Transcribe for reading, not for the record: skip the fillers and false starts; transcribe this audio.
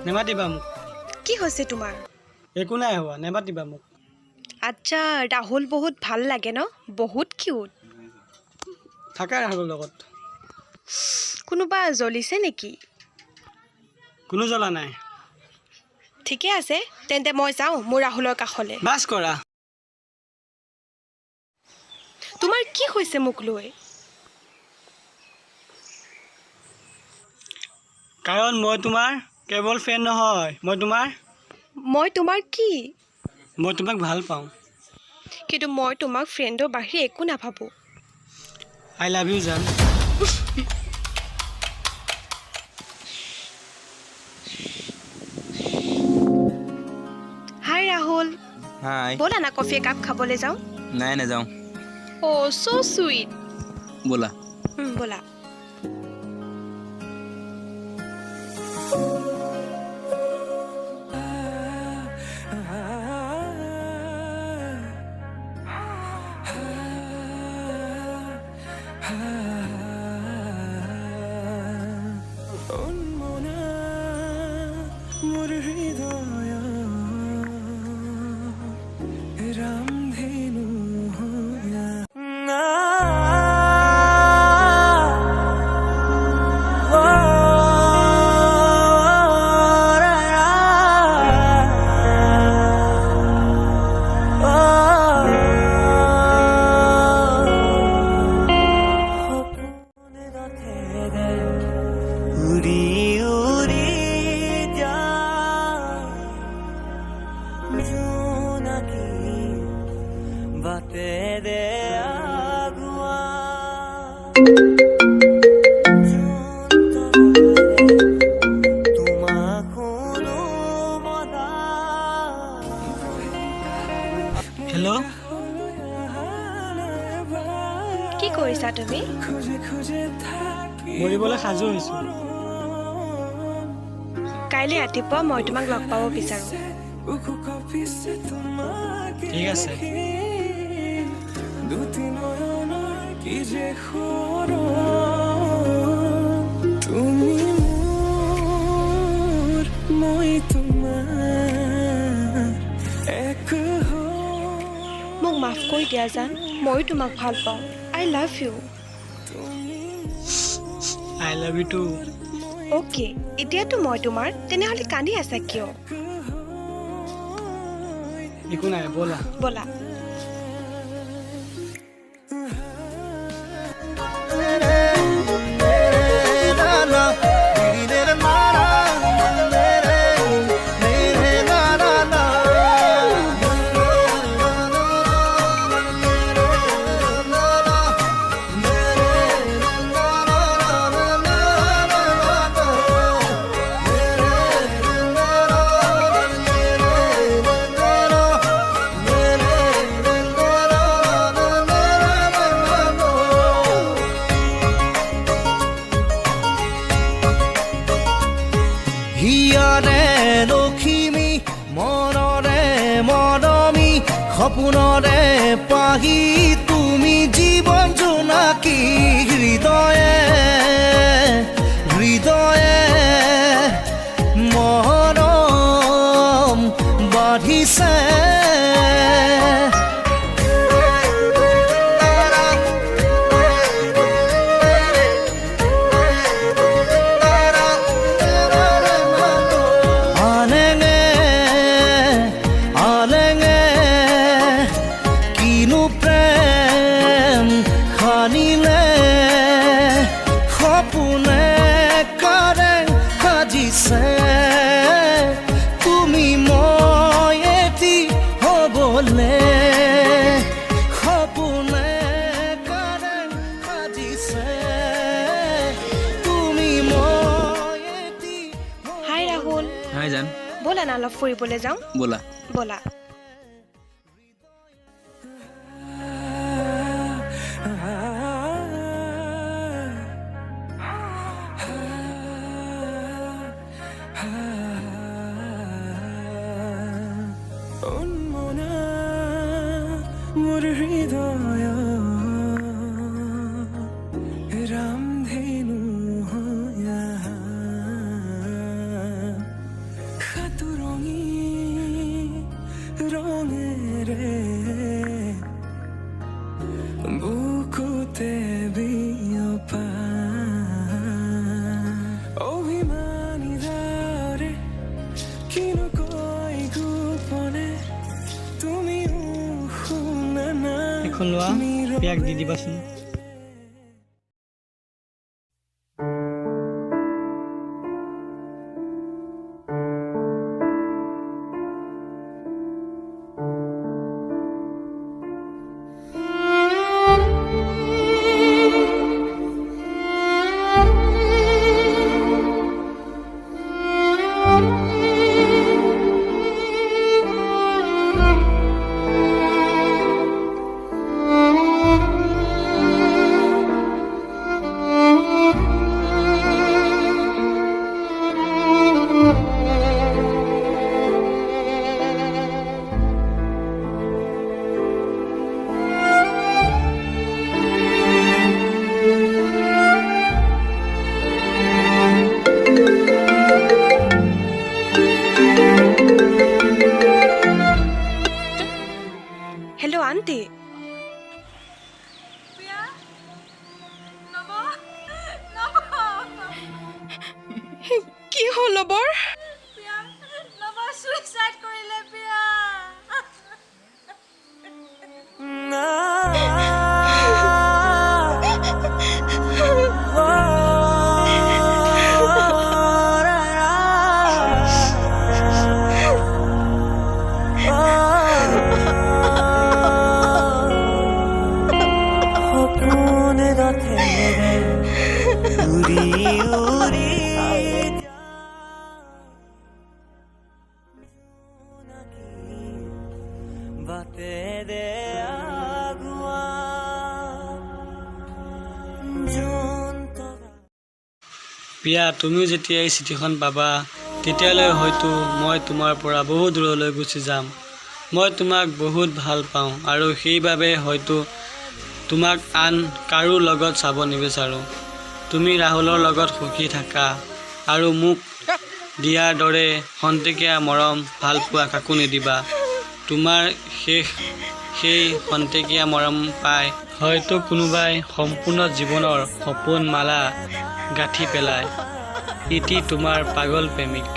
নেমাতিবা মোক। কি হৈছে তোমাৰ? একো নাই হোৱা, নেমাতিবা মোক। আচ্ছা, ৰাহুল বহুত ভাল লাগে ন? বহুত কিউট। থাকা ৰাহুলৰ লগত। কোনোবা জ্বলিছে নেকি? কোনো জ্বলা নাই। ঠিকে আছে, তেন্তে মই যাওঁ মোৰ ৰাহুলৰ কাষলৈ। বাছ কৰা। তোমাৰ কি হৈছে মোক লৈ? কাৰণ মই তোমাৰ কেৱল ফ্ৰেণ্ড নহয়, মই তোমাৰ কি? মই তোমাক ভাল পাওঁ। কিন্তু মই তোমাক ফ্ৰেণ্ডৰ বাহিৰে একো নাভাবোঁ। আই লাভ ইউ জান। হাই ৰাহুল, হাই। ব'লা না কফি একাপ খাবলৈ যাওঁ। নাই নাযাওঁ। অ' চ' চুইট। ব'লা। ব'লা। হেল্ল'। কি কৰিছা তুমি? মৰিবলৈ সাজু হৈছোঁ। কাইলৈ ৰাতিপুৱা মই তোমাক লগ পাব বিচাৰোঁ। ঠিক আছে। মোক মাফ কৰি দিয়া জান, ময়ো তোমাক ভাল পাওঁ। I love you. I love you too. Okay, এতিয়াতো মই তোমাৰ, তেনেহ'লে কান্দি আছা কিয়? একো নাই, ব'লা। ব'লা। হিয়াৰে লখিমী মনৰে মৰমী সপোনৰে পাহি তুমি জীৱন জোনাকী হৃদয়ে হৃদয়ে মৰম বাঢ়িছে তুমি মই এটি হ'বলে সপোনে কাৰে সাজিছে তুমি মই এটি। হাই ৰাহুল, হাই জান। ব'লা না অলপ ফুৰিবলৈ যাওঁ। ব'লা। ব'লা। মোৰ হৃদয় ৰামধেনু এখন লোৱা পিয়াক দি দিবাচোন হেল্ল' আণ্টি কি হ'ল লবৰ পিয়া তুমিও যেতিয়া এই চিঠিখন পাবা তেতিয়ালৈ হয়তো মই তোমাৰ পৰা বহু দূৰলৈ গুচি যাম মই তোমাক বহুত ভাল পাওঁ আৰু সেইবাবে হয়তো তোমাক আন কাৰো লগত চাব নিবিচাৰোঁ তুমি ৰাহুলৰ লগত সুখী থাকা আৰু মোক দিয়াৰ দৰে খন্তেকীয়া মৰম ভালপোৱা কাকো নিদিবা তোমাৰ সেই খন্তেকীয়া মৰম পাই হয়তো কোনোবাই সম্পূৰ্ণ জীৱনৰ সপোন মালা গাঁঠি পেলায় ইতি তোমাৰ পাগল প্ৰেমিক